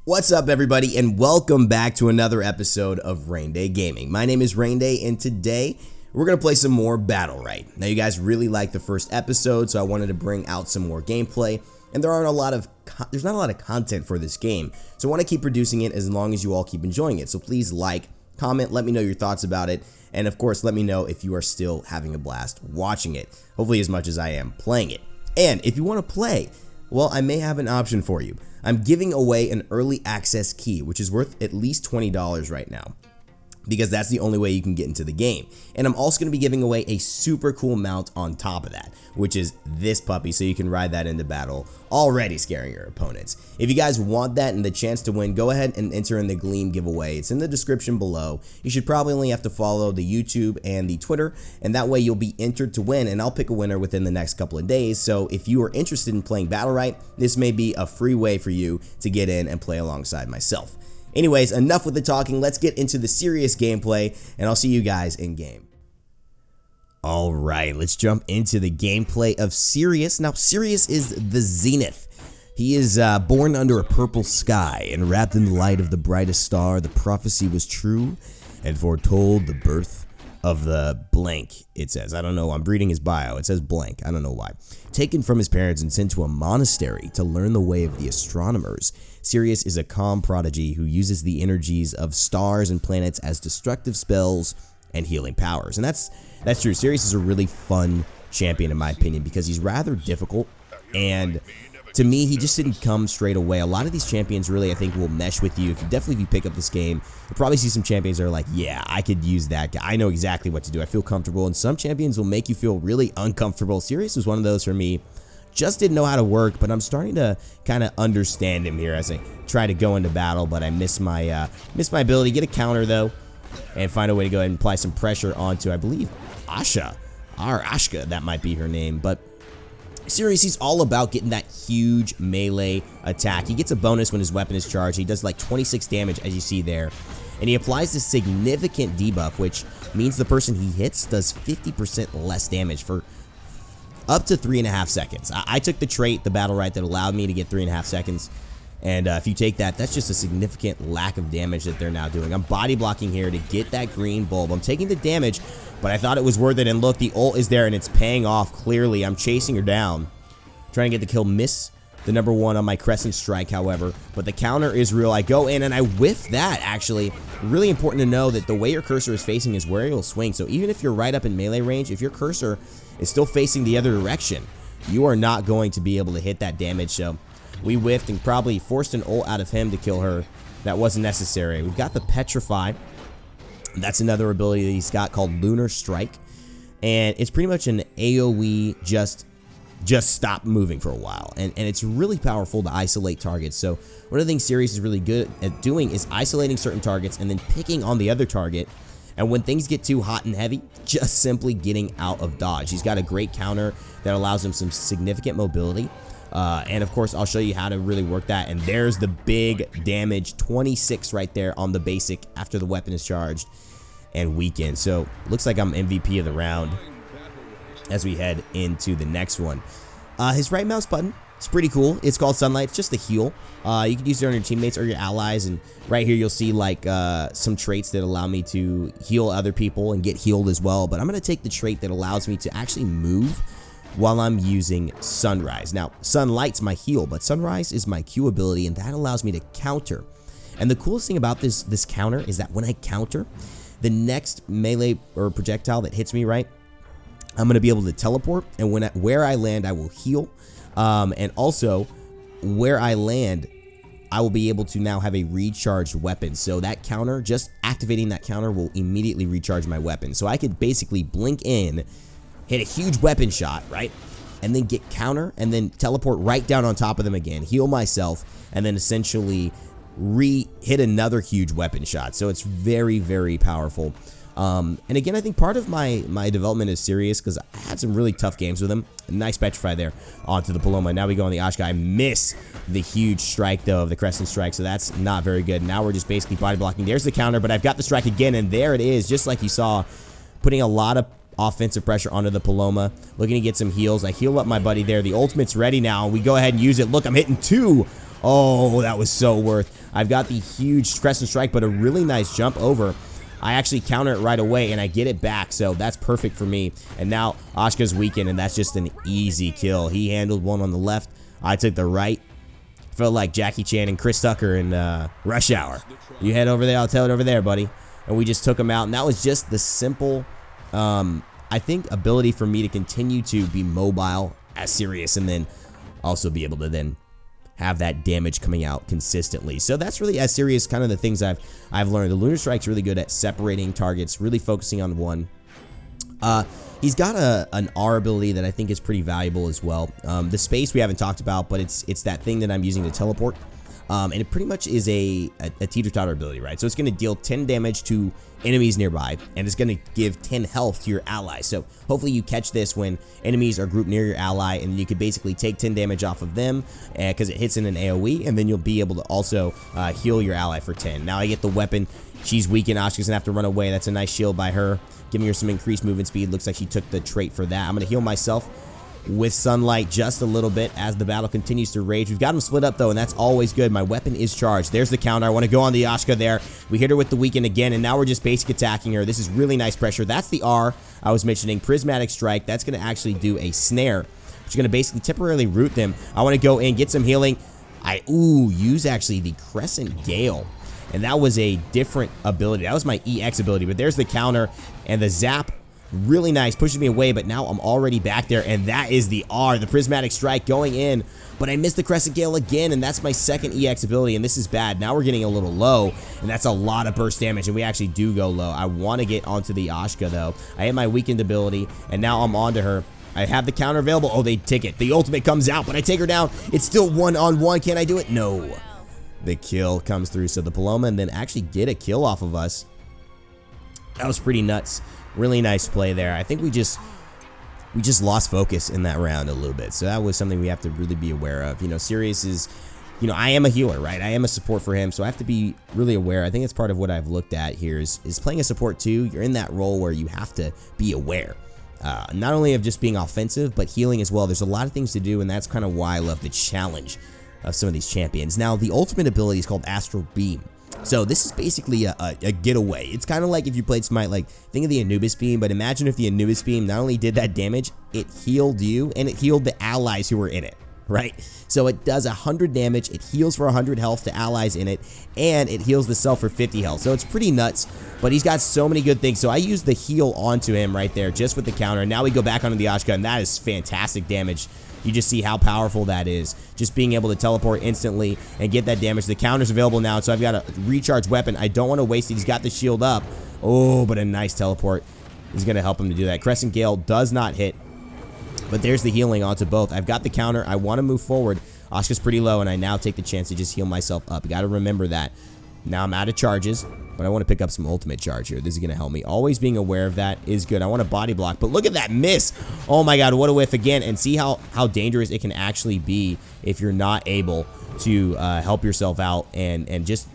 What's up, everybody, and welcome back to another episode of Raynday Gaming. My name is Raynday, and today we're going to play some more Battlerite. Now, you guys really liked the first episode, so I wanted to bring out some more gameplay, and there's not a lot of content for this game, so I want to keep producing it as long as you all keep enjoying it. So please like, comment, let me know your thoughts about it, and of course, let me know if you are still having a blast watching it, hopefully as much as I am playing it. And if you want to play, well, I may have an option for you. I'm giving away an early access key, which is worth at least $20 right now, because that's the only way you can get into the game. And I'm also going to be giving away a super cool mount on top of that, which is this puppy, so you can ride that into battle, already scaring your opponents. If you guys want that and the chance to win, go ahead and enter in the Gleam giveaway. It's in the description below. You should probably only have to follow the YouTube and the Twitter, and that way you'll be entered to win, and I'll pick a winner within the next couple of days. So if you are interested in playing Battlerite, this may be a free way for you to get in and play alongside myself. Anyways, enough with the talking, let's get into the serious gameplay, and I'll see you guys in game. Alright, let's jump into the gameplay of Sirius. Now, Sirius is the Zenith. He is born under a purple sky, and wrapped in the light of the brightest star, the prophecy was true, and foretold the birth of the blank, it says. I don't know, I'm reading his bio, it says blank, I don't know why. Taken from his parents and sent to a monastery to learn the way of the astronomers, Sirius is a calm prodigy who uses the energies of stars and planets as destructive spells and healing powers. And that's true. Sirius is a really fun champion in my opinion, because he's rather difficult, and to me, he just didn't come straight away. A lot of these champions really, I think, will mesh with you. If you pick up this game, you'll probably see some champions that are like, yeah, I could use that guy. I know exactly what to do. I feel comfortable. And some champions will make you feel really uncomfortable. Sirius was one of those for me. Just didn't know how to work, but I'm starting to kind of understand him here as I try to go into battle, but I miss my ability. Get a counter, though, and find a way to go ahead and apply some pressure onto, I believe, Asha. Or Ashka, that might be her name, but Sirius, he's all about getting that huge melee attack. He gets a bonus when his weapon is charged. He does like 26 damage, as you see there. And he applies this significant debuff, which means the person he hits does 50% less damage for up to 3.5 seconds. I took the trait, the Battlerite, that allowed me to get 3.5 seconds. And if you take that, that's just a significant lack of damage that they're now doing. I'm body blocking here to get that green bulb. I'm taking the damage, but I thought it was worth it. And look, the ult is there, and it's paying off clearly. I'm chasing her down, trying to get the kill. Miss the #1 on my Crescent Strike, however. But the counter is real. I go in, and I whiff that, actually. Really important to know that the way your cursor is facing is where you'll swing. So even if you're right up in melee range, if your cursor is still facing the other direction, you are not going to be able to hit that damage. So we whiffed and probably forced an ult out of him to kill her. That wasn't necessary. We've got the Petrify. That's another ability that he's got called Lunar Strike. And it's pretty much an AoE just stop moving for a while. And it's really powerful to isolate targets. So one of the things Sirius is really good at doing is isolating certain targets and then picking on the other target. And when things get too hot and heavy, just simply getting out of dodge. He's got a great counter that allows him some significant mobility. And of course, I'll show you how to really work that. And there's the big damage, 26 right there on the basic after the weapon is charged and weakened. So looks like I'm MVP of the round as we head into the next one. His right mouse button, it's pretty cool. It's called Sunlight. It's just a heal. You can use it on your teammates or your allies. And right here, you'll see like some traits that allow me to heal other people and get healed as well. But I'm going to take the trait that allows me to actually move while I'm using Sunrise. Now, Sunlight's my heal, but Sunrise is my Q ability, and that allows me to counter. And the coolest thing about this counter is that when I counter, the next melee or projectile that hits me, right, I'm going to be able to teleport, and where I land, I will heal. And also, where I land, I will be able to now have a recharged weapon. So that counter, just activating that counter will immediately recharge my weapon. So I could basically blink in, hit a huge weapon shot, right? And then get counter, and then teleport right down on top of them again, heal myself, and then essentially hit another huge weapon shot. So it's very, very powerful. And again, I think part of my development is Sirius, because I had some really tough games with him. Nice Petrify there onto the Paloma. Now we go on the Ashka. I miss the huge strike, though, of the Crescent Strike, so that's not very good. Now we're just basically body blocking. There's the counter, but I've got the strike again, and there it is, just like you saw, putting a lot of offensive pressure onto the Paloma, looking to get some heals. I heal up my buddy there. The ultimate's ready now. We go ahead and use it. Look, I'm hitting 2 Oh, that was so worth. I've got the huge Crescent Strike, but a really nice jump over. I actually counter it right away, and I get it back, so that's perfect for me. And now Ashka's weakened, and that's just an easy kill. He handled one on the left. I took the right. Felt like Jackie Chan and Chris Tucker in Rush Hour. You head over there, I'll tell it over there, buddy. And we just took him out, and that was just the simple, I think, ability for me to continue to be mobile as Sirius, and then also be able to then have that damage coming out consistently. So that's really, as Sirius, kind of the things I've learned. The Lunar Strike's really good at separating targets, really focusing on one. He's got an R ability that I think is pretty valuable as well. The space we haven't talked about, but it's that thing that I'm using to teleport. And it pretty much is a teeter-totter ability, right? So it's going to deal 10 damage to enemies nearby, and it's going to give 10 health to your ally. So hopefully you catch this when enemies are grouped near your ally, and you could basically take 10 damage off of them because it hits in an AoE, and then you'll be able to also heal your ally for 10. Now I get the weapon. She's weakened. Ashka's going to have to run away. That's a nice shield by her, giving her some increased movement speed. Looks like she took the trait for that. I'm going to heal myself with sunlight just a little bit as the battle continues to rage. We've got them split up though, and that's always good. My weapon is charged. There's the counter. I want to go on the Ashka there. We hit her with the weaken again, and now we're just basic attacking her. This is really nice pressure. That's the R I was mentioning. Prismatic Strike. That's going to actually do a snare, which is going to basically temporarily root them. I want to go in, get some healing. Use actually the Crescent Gale. And that was a different ability. That was my EX ability, but there's the counter and the zap. Really nice, pushing me away, but now I'm already back there, and that is the R, the Prismatic Strike going in, but I missed the Crescent Gale again, and that's my second EX ability, and this is bad. Now we're getting a little low, and that's a lot of burst damage, and we actually do go low. I want to get onto the Ashka, though. I hit my weakened ability, and now I'm onto her. I have the counter available. Oh, they take it. The ultimate comes out, but I take her down. It's still one-on-one. Can I do it? No. The kill comes through, so the Paloma and then actually get a kill off of us. That was pretty nuts. Really nice play there. I think we just lost focus in that round a little bit. So that was something we have to really be aware of. You know, Sirius is, you know, I am a healer, right? I am a support for him, so I have to be really aware. I think it's part of what I've looked at here is playing a support too. You're in that role where you have to be aware. Not only of just being offensive, but healing as well. There's a lot of things to do, and that's kind of why I love the challenge of some of these champions. Now, the ultimate ability is called Astral Beam. So this is basically a getaway. It's kind of like if you played Smite, like think of the Anubis Beam, but imagine if the Anubis Beam not only did that damage, it healed you and it healed the allies who were in it, right? So it does 100 damage, it heals for 100 health to allies in it, and it heals the self for 50 health. So it's pretty nuts, but he's got so many good things. So I used the heal onto him right there just with the counter. Now we go back onto the Ashka, and that is fantastic damage. You just see how powerful that is. Just being able to teleport instantly and get that damage. The counter's available now, so I've got a recharge weapon. I don't want to waste it. He's got the shield up. Oh, but a nice teleport is going to help him to do that. Crescent Gale does not hit, but there's the healing onto both. I've got the counter. I want to move forward. Ashka's pretty low, and I now take the chance to just heal myself up. You got to remember that. Now I'm out of charges, but I want to pick up some ultimate charge here. This is going to help me. Always being aware of that is good. I want a body block, but look at that miss. Oh my god, what a whiff again. And see how dangerous it can actually be if you're not able to help yourself out and just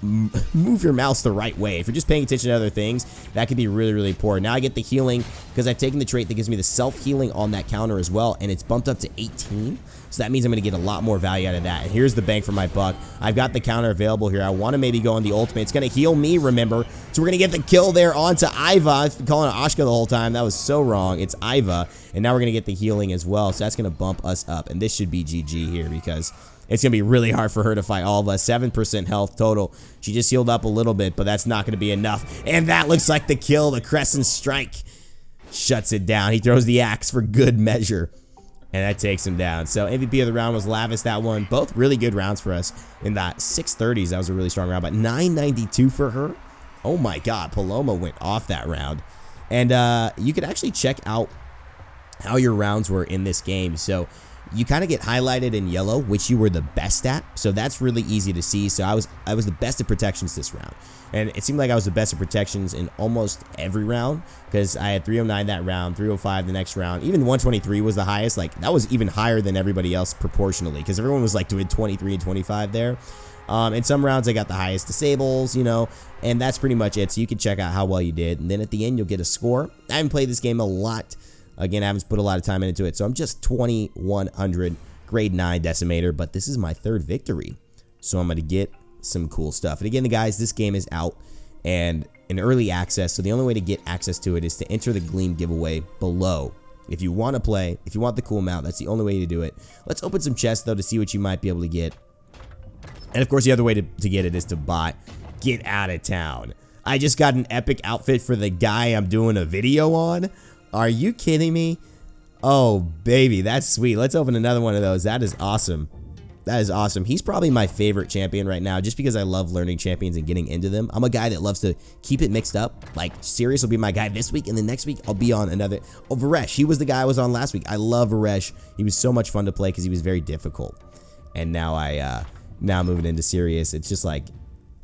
move your mouse the right way. If you're just paying attention to other things, that could be really, really poor. Now I get the healing because I've taken the trait that gives me the self-healing on that counter as well, and it's bumped up to 18. So that means I'm going to get a lot more value out of that. And here's the bang for my buck. I've got the counter available here. I want to maybe go on the ultimate. It's going to heal me, remember. So we're going to get the kill there onto Iva. I've been calling it Ashka the whole time. That was so wrong. It's Iva. And now we're going to get the healing as well. So that's going to bump us up. And this should be GG here because it's going to be really hard for her to fight all of us. 7% health total. She just healed up a little bit, but that's not going to be enough. And that looks like the kill. The Crescent Strike shuts it down. He throws the axe for good measure. And that takes him down. So MVP of the round was Lavis, that one. Both really good rounds for us. In that 630s, that was a really strong round. But 992 for her. Oh my god, Paloma went off that round. And you could actually check out how your rounds were in this game. So you kind of get highlighted in yellow, which you were the best at. So that's really easy to see. So I was the best at protections this round. And it seemed like I was the best at protections in almost every round because I had 309 that round, 305 the next round. Even 123 was the highest. Like, that was even higher than everybody else proportionally because everyone was like doing 23 and 25 there. In some rounds, I got the highest disables, you know, and that's pretty much it. So you can check out how well you did. And then at the end, you'll get a score. I haven't played this game a lot. Again, I haven't put a lot of time into it. So I'm just 2,100 grade 9 decimator, but this is my 3rd victory. So I'm going to get some cool stuff. And again, guys, this game is out and in early access. So the only way to get access to it is to enter the Gleam giveaway below. If you want to play, if you want the cool mount, that's the only way to do it. Let's open some chests, though, to see what you might be able to get. And, of course, the other way to get it is to buy. Get out of town. I just got an epic outfit for the guy I'm doing a video on. Are you kidding me? Oh, baby, that's sweet. Let's open another one of those. That is awesome. That is awesome. He's probably my favorite champion right now just because I love learning champions and getting into them. I'm a guy that loves to keep it mixed up. Like, Sirius will be my guy this week, and then next week I'll be on another. Oh, Varesh. He was the guy I was on last week. I love Varesh. He was so much fun to play because he was very difficult. And now now moving into Sirius, it's just like,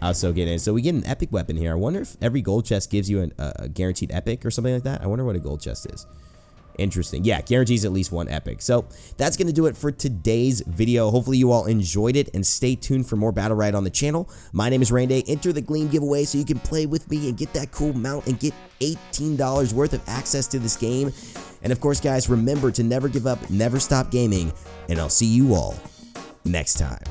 I was so getting in. So we get an epic weapon here. I wonder if every gold chest gives you a guaranteed epic or something like that. I wonder what a gold chest is. Interesting. Yeah, guarantees at least 1 epic. So that's going to do it for today's video. Hopefully you all enjoyed it, and stay tuned for more Battlerite on the channel. My name is Raynday. Enter the Gleam giveaway so you can play with me and get that cool mount and get $18 worth of access to this game. And of course, guys, remember to never give up, never stop gaming, and I'll see you all next time.